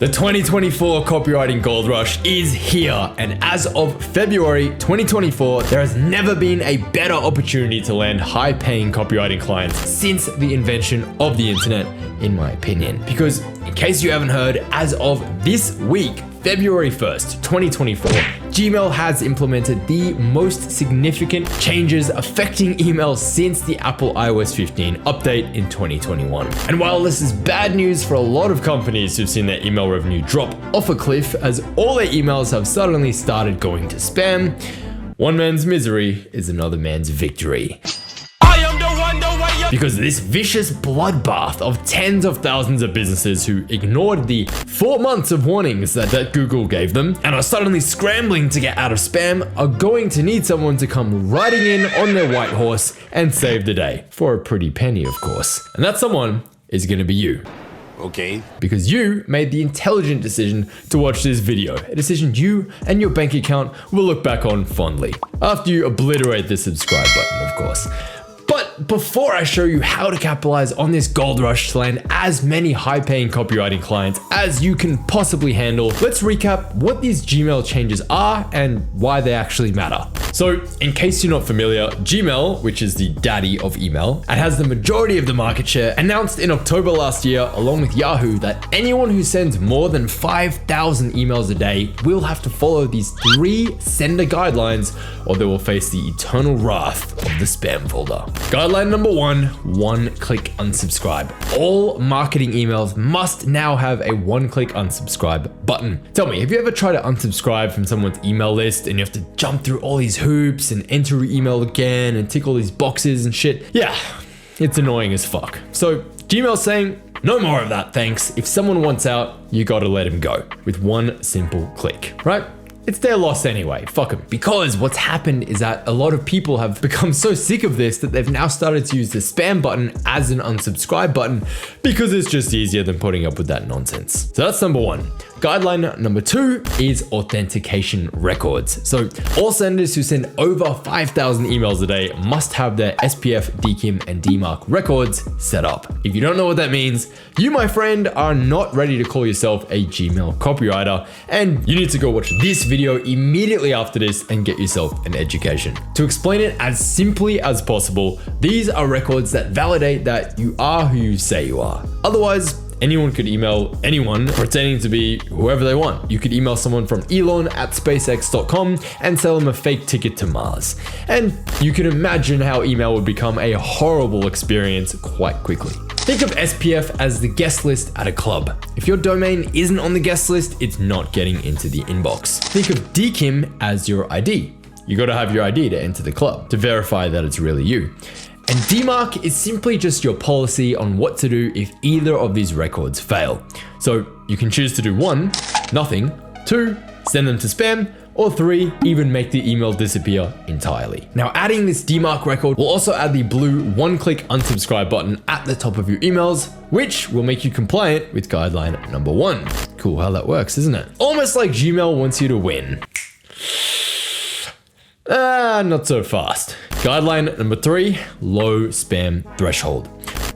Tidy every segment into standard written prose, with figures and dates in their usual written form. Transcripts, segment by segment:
The 2024 Copywriting Gold Rush is here, and as of February 2024, there has never been a better opportunity to land high-paying copywriting clients since the invention of the internet, in my opinion. Because, in case you haven't heard, as of this week, February 1st, 2024, Gmail has implemented the most significant changes affecting email since the Apple iOS 15 update in 2021. And while this is bad news for a lot of companies who've seen their email revenue drop off a cliff as all their emails have suddenly started going to spam, one man's misery is another man's victory. Because this vicious bloodbath of tens of thousands of businesses who ignored the 4 months of warnings that Google gave them and are suddenly scrambling to get out of spam are going to need someone to come riding in on their white horse and save the day. For a pretty penny, of course. And that someone is going to be you. Okay. Because you made the intelligent decision to watch this video, a decision you and your bank account will look back on fondly. After you obliterate the subscribe button, of course. But before I show you how to capitalize on this gold rush to land as many high-paying copywriting clients as you can possibly handle, let's recap what these Gmail changes are and why they actually matter. So, in case you're not familiar, Gmail, which is the daddy of email and has the majority of the market share, announced in October last year, along with Yahoo, that anyone who sends more than 5,000 emails a day will have to follow these 3 sender guidelines, or they will face the eternal wrath of the spam folder. Guideline number 1, one-click unsubscribe. All marketing emails must now have a one-click unsubscribe button. Tell me, have you ever tried to unsubscribe from someone's email list and you have to jump through all these hoops and enter your email again and tick all these boxes and shit? Yeah, it's annoying as fuck. So Gmail's saying, no more of that, thanks. If someone wants out, you gotta let him go with one simple click, right? It's their loss anyway, fuck them. Because what's happened is that a lot of people have become so sick of this that they've now started to use the spam button as an unsubscribe button because it's just easier than putting up with that nonsense. So that's number 1. Guideline number 2 is authentication records. So all senders who send over 5,000 emails a day must have their SPF, DKIM, and DMARC records set up. If you don't know what that means, you, my friend, are not ready to call yourself a Gmail copywriter, and you need to go watch this video immediately after this and get yourself an education. To explain it as simply as possible, these are records that validate that you are who you say you are. Otherwise, anyone could email anyone pretending to be whoever they want. You could email someone from Elon@SpaceX.com and sell them a fake ticket to Mars. And you can imagine how email would become a horrible experience quite quickly. Think of SPF as the guest list at a club. If your domain isn't on the guest list, it's not getting into the inbox. Think of DKIM as your ID. You gotta have your ID to enter the club to verify that it's really you. And DMARC is simply just your policy on what to do if either of these records fail. So you can choose to do 1, nothing, 2, send them to spam, or 3, even make the email disappear entirely. Now, adding this DMARC record will also add the blue one-click unsubscribe button at the top of your emails, which will make you compliant with guideline number 1. Cool how that works, isn't it? Almost like Gmail wants you to win. Not so fast. Guideline number 3, low spam threshold.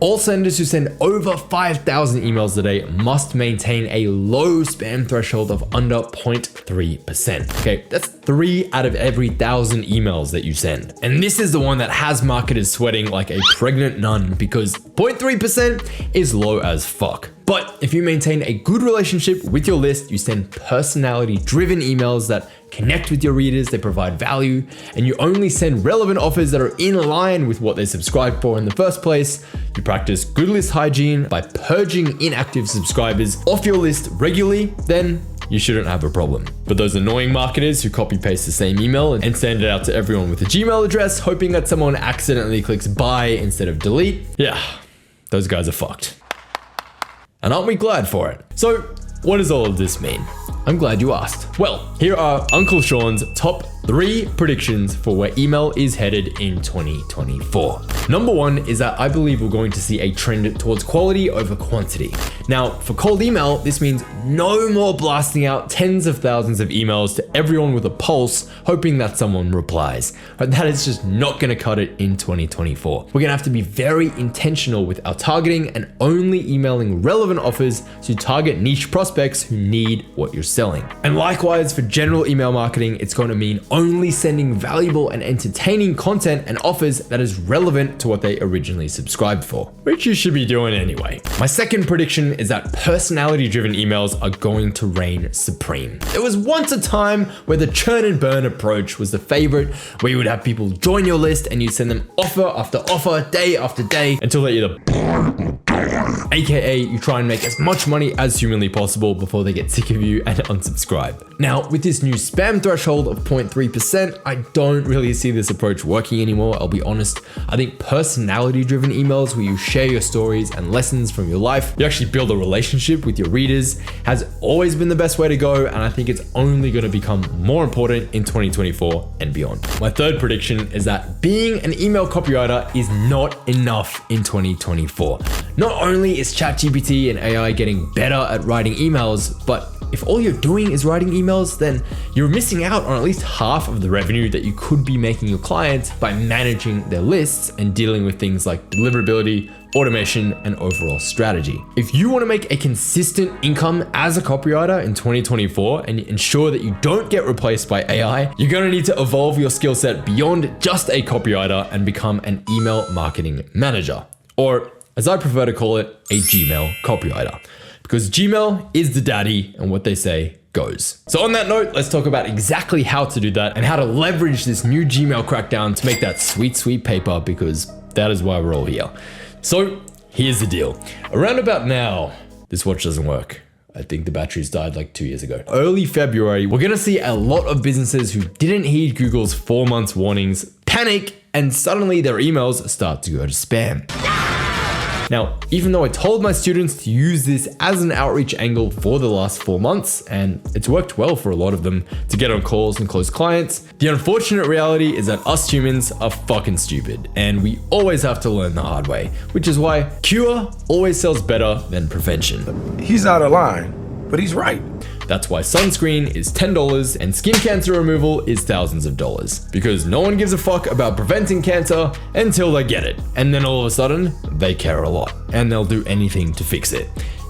All senders who send over 5,000 emails a day must maintain a low spam threshold of under 0.3%. Okay, that's 3 out of every 1,000 emails that you send. And this is the one that has marketers sweating like a pregnant nun because 0.3% is low as fuck. But if you maintain a good relationship with your list, you send personality-driven emails that connect with your readers, they provide value, and you only send relevant offers that are in line with what they subscribed for in the first place, you practice good list hygiene by purging inactive subscribers off your list regularly, then you shouldn't have a problem. But those annoying marketers who copy paste the same email and send it out to everyone with a Gmail address, hoping that someone accidentally clicks buy instead of delete, yeah, those guys are fucked. And aren't we glad for it? So, what does all of this mean? I'm glad you asked. Well, here are Uncle Sean's top 3 predictions for where email is headed in 2024. Number 1 is that I believe we're going to see a trend towards quality over quantity. Now, for cold email, this means no more blasting out tens of thousands of emails to everyone with a pulse, hoping that someone replies. But that is just not going to cut it in 2024. We're going to have to be very intentional with our targeting and only emailing relevant offers to target niche prospects who need what you're selling. And likewise, for general email marketing, it's going to mean only sending valuable and entertaining content and offers that is relevant to what they originally subscribed for, which you should be doing anyway. My second prediction is that personality-driven emails are going to reign supreme. There was once a time where the churn and burn approach was the favorite, where you would have people join your list and you'd send them offer after offer, day after day, until they either AKA you try and make as much money as humanly possible before they get sick of you and unsubscribe. Now, with this new spam threshold of 0.3%, I don't really see this approach working anymore, I'll be honest. I think personality-driven emails where you share your stories and lessons from your life, you actually build a relationship with your readers, has always been the best way to go, and I think it's only going to become more important in 2024 and beyond. My third prediction is that being an email copywriter is not enough in 2024. Not only is ChatGPT and AI getting better at writing emails, but if all you're doing is writing emails, then you're missing out on at least half of the revenue that you could be making your clients by managing their lists and dealing with things like deliverability, automation, and overall strategy. If you want to make a consistent income as a copywriter in 2024 and ensure that you don't get replaced by AI, you're going to need to evolve your skill set beyond just a copywriter and become an email marketing manager, or as I prefer to call it, a Gmail copywriter. Because Gmail is the daddy and what they say goes. So on that note, let's talk about exactly how to do that and how to leverage this new Gmail crackdown to make that sweet, sweet paper, because that is why we're all here. So here's the deal. Around about now, this watch doesn't work. I think the batteries died like 2 years ago. Early February, we're gonna see a lot of businesses who didn't heed Google's 4 months warnings panic, and suddenly their emails start to go to spam. Now, even though I told my students to use this as an outreach angle for the last 4 months, and it's worked well for a lot of them to get on calls and close clients, the unfortunate reality is that us humans are fucking stupid, and we always have to learn the hard way, which is why cure always sells better than prevention. He's out of line, but he's right. That's why sunscreen is $10 and skin cancer removal is thousands of dollars. Because no one gives a fuck about preventing cancer until they get it. And then all of a sudden, they care a lot and they'll do anything to fix it.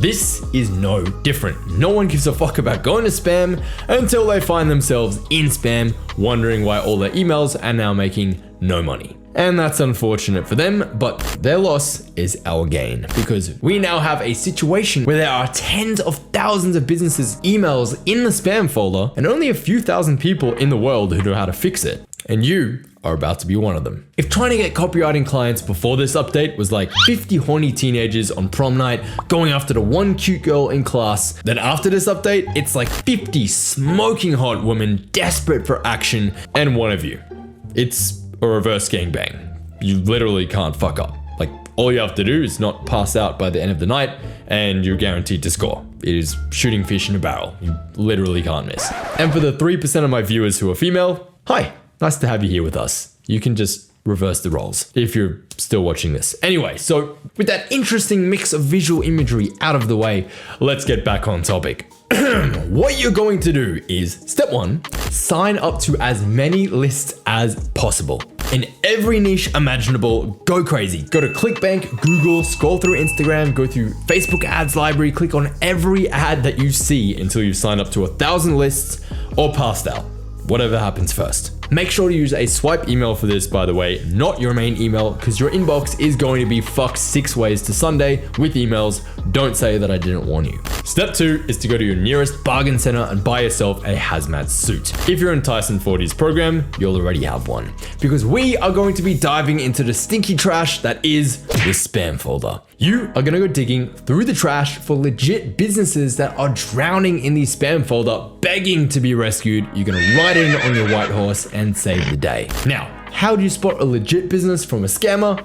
This is no different. No one gives a fuck about going to spam until they find themselves in spam, wondering why all their emails are now making no money. And that's unfortunate for them, but their loss is our gain, because we now have a situation where there are tens of thousands of businesses' emails in the spam folder and only a few thousand people in the world who know how to fix it. And you are about to be one of them. If trying to get copywriting clients before this update was like 50 horny teenagers on prom night going after the one cute girl in class, then after this update, it's like 50 smoking hot women desperate for action and one of you. It's a reverse gangbang. You literally can't fuck up. Like, all you have to do is not pass out by the end of the night and you're guaranteed to score. It is shooting fish in a barrel. You literally can't miss. And for the 3% of my viewers who are female, hi, nice to have you here with us. You can just reverse the roles if you're still watching this. Anyway, so with that interesting mix of visual imagery out of the way, let's get back on topic. What you're going to do is, step 1, sign up to as many lists as possible. In every niche imaginable, go crazy. Go to ClickBank, Google, scroll through Instagram, go through Facebook ads library, click on every ad that you see until you sign up to 1,000 lists or passed out. Whatever happens first. Make sure to use a swipe email for this, by the way, not your main email, because your inbox is going to be fucked 6 ways to Sunday with emails. Don't say that I didn't warn you. Step 2 is to go to your nearest bargain center and buy yourself a hazmat suit. If you're in Tyson 40's program, you'll already have one, because we are going to be diving into the stinky trash that is the spam folder. You are gonna go digging through the trash for legit businesses that are drowning in the spam folder, begging to be rescued. You're gonna ride in on your white horse and save the day. Now, how do you spot a legit business from a scammer?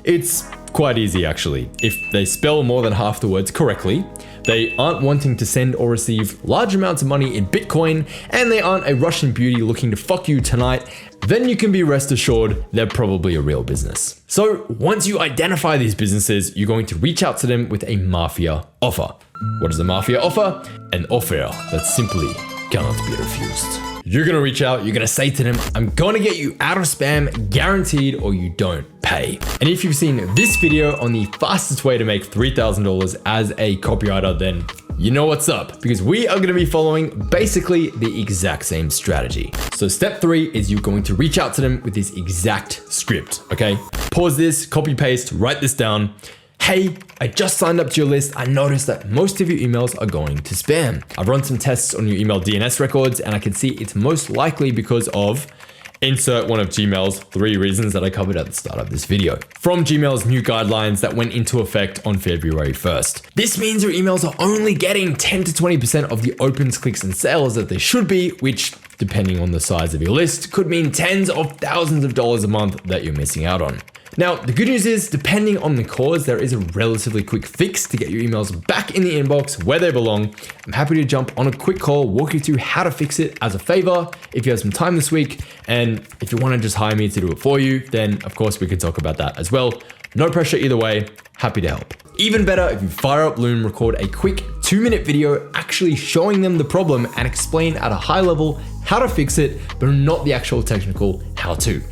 It's quite easy actually. If they spell more than half the words correctly, They aren't wanting to send or receive large amounts of money in Bitcoin, and they aren't a Russian beauty looking to fuck you tonight, then you can be rest assured they're probably a real business. So once you identify these businesses, you're going to reach out to them with a mafia offer. What is a mafia offer? An offer that simply cannot be refused. You're gonna reach out, you're gonna say to them, I'm gonna get you out of spam, guaranteed, or you don't pay. And if you've seen this video on the fastest way to make $3,000 as a copywriter, then you know what's up, because we are gonna be following basically the exact same strategy. So step 3 is you're going to reach out to them with this exact script, okay? Pause this, copy paste, write this down. Hey, I just signed up to your list. I noticed that most of your emails are going to spam. I've run some tests on your email DNS records, and I can see it's most likely because of insert one of Gmail's 3 reasons that I covered at the start of this video. From Gmail's new guidelines that went into effect on February 1st. This means your emails are only getting 10 to 20% of the opens, clicks, and sales that they should be, which, depending on the size of your list, could mean tens of thousands of dollars a month that you're missing out on. Now, the good news is, depending on the cause, there is a relatively quick fix to get your emails back in the inbox where they belong. I'm happy to jump on a quick call, walk you through how to fix it as a favor if you have some time this week. And if you want to just hire me to do it for you, then of course we can talk about that as well. No pressure either way, happy to help. Even better if you fire up Loom, record a quick 2-minute video actually showing them the problem and explain at a high level how to fix it, but not the actual technical how to.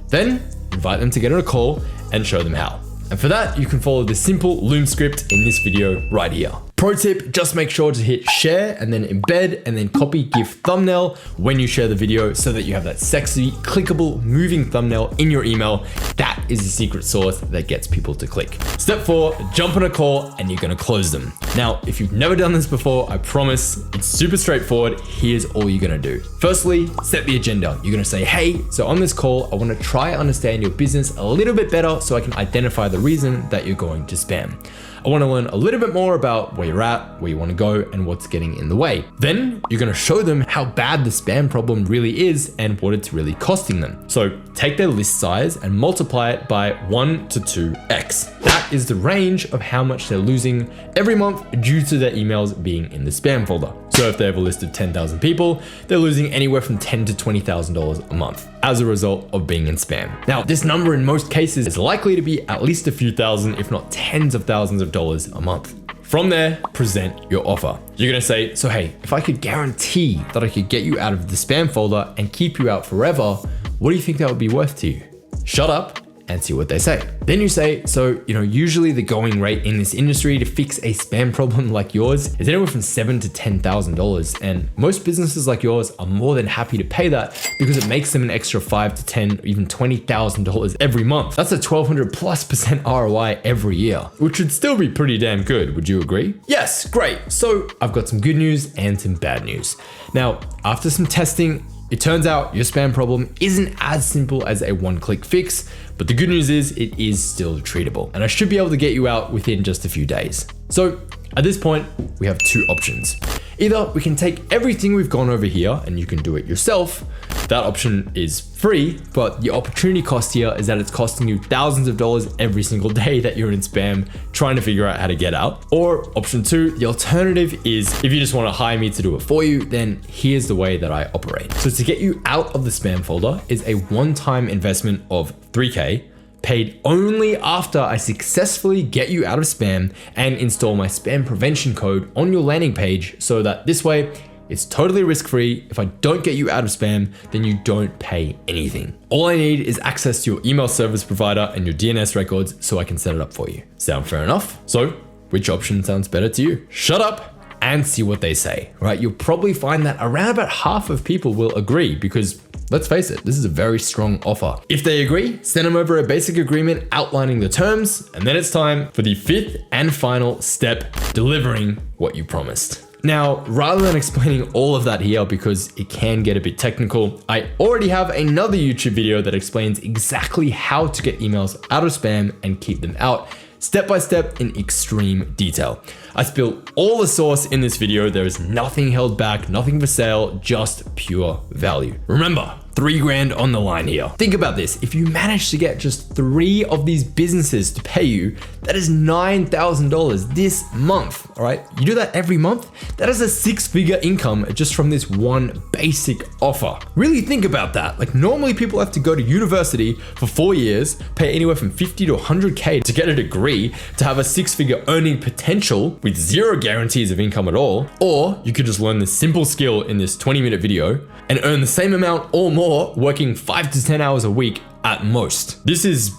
Then invite them to get on a call and show them how. And for that, you can follow the simple Loom script in this video right here. Pro tip, just make sure to hit share and then embed and then copy GIF thumbnail when you share the video so that you have that sexy, clickable, moving thumbnail in your email. That is the secret sauce that gets people to click. Step 4, jump on a call and you're gonna close them. Now, if you've never done this before, I promise it's super straightforward. Here's all you're gonna do. Firstly, set the agenda. You're gonna say, hey, so on this call, I wanna try and understand your business a little bit better so I can identify the reason that you're going to spam. I want to learn a little bit more about where you're at, where you want to go, and what's getting in the way. Then you're going to show them how bad the spam problem really is and what it's really costing them. So take their list size and multiply it by 1 to 2x. That is the range of how much they're losing every month due to their emails being in the spam folder. So if they have a list of 10,000 people, they're losing anywhere from $10,000 to $20,000 a month as a result of being in spam. Now, this number in most cases is likely to be at least a few thousand, if not tens of thousands of dollars a month. From there, present your offer. You're gonna say, so hey, if I could guarantee that I could get you out of the spam folder and keep you out forever, what do you think that would be worth to you? Shut up and see what they say. Then you say, so, usually the going rate in this industry to fix a spam problem like yours is anywhere from $7,000 to $10,000. And most businesses like yours are more than happy to pay that because it makes them an extra $5,000 to $10,000, even $20,000 every month. That's a 1200+% ROI every year, which would still be pretty damn good. Would you agree? Yes, great. So I've got some good news and some bad news. Now, after some testing, it turns out your spam problem isn't as simple as a one-click fix, but the good news is it is still treatable, and I should be able to get you out within just a few days. So at this point, we have 2 options. Either we can take everything we've gone over here and you can do it yourself. That option is free, but the opportunity cost here is that it's costing you thousands of dollars every single day that you're in spam trying to figure out how to get out. Or option 2, the alternative is if you just want to hire me to do it for you, then here's the way that I operate. So to get you out of the spam folder is a one-time investment of $3,000, paid only after I successfully get you out of spam and install my spam prevention code on your landing page, so that this way it's totally risk-free. If I don't get you out of spam, then you don't pay anything. All I need is access to your email service provider and your DNS records so I can set it up for you. Sound fair enough? So which option sounds better to you? Shut up and see what they say, right? You'll probably find that around about half of people will agree because let's face it, this is a very strong offer. If they agree, send them over a basic agreement outlining the terms, and then it's time for the 5th and final step, delivering what you promised. Now, rather than explaining all of that here because it can get a bit technical, I already have another YouTube video that explains exactly how to get emails out of spam and keep them out, step by step in extreme detail. I spill all the sauce in this video. There is nothing held back, nothing for sale, just pure value. Remember, 3 grand on the line here. Think about this. If you manage to get just 3 of these businesses to pay you, that is $9,000 this month, all right? You do that every month, that is a 6-figure income just from this one basic offer. Really think about that. Like normally people have to go to university for 4 years, pay anywhere from 50 to 100K to get a degree to have a 6-figure earning potential with 0 guarantees of income at all. Or you could just learn this simple skill in this 20-minute video and earn the same amount or more working 5 to 10 hours a week at most. This is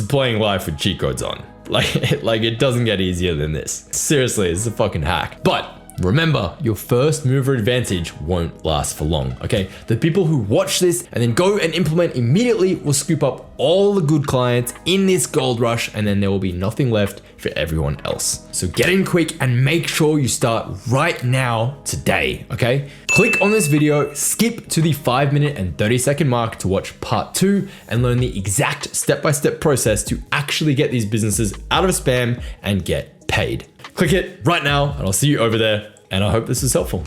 playing life with cheat codes on. Like it doesn't get easier than this. Seriously, it's a fucking hack. But remember, your first mover advantage won't last for long, okay? The people who watch this and then go and implement immediately will scoop up all the good clients in this gold rush, and then there will be nothing left for everyone else. So get in quick and make sure you start right now today, okay? Click on this video, skip to the 5-minute and 30-second mark to watch part 2 and learn the exact step-by-step process to actually get these businesses out of spam and get paid. Click it right now and I'll see you over there, and I hope this is helpful.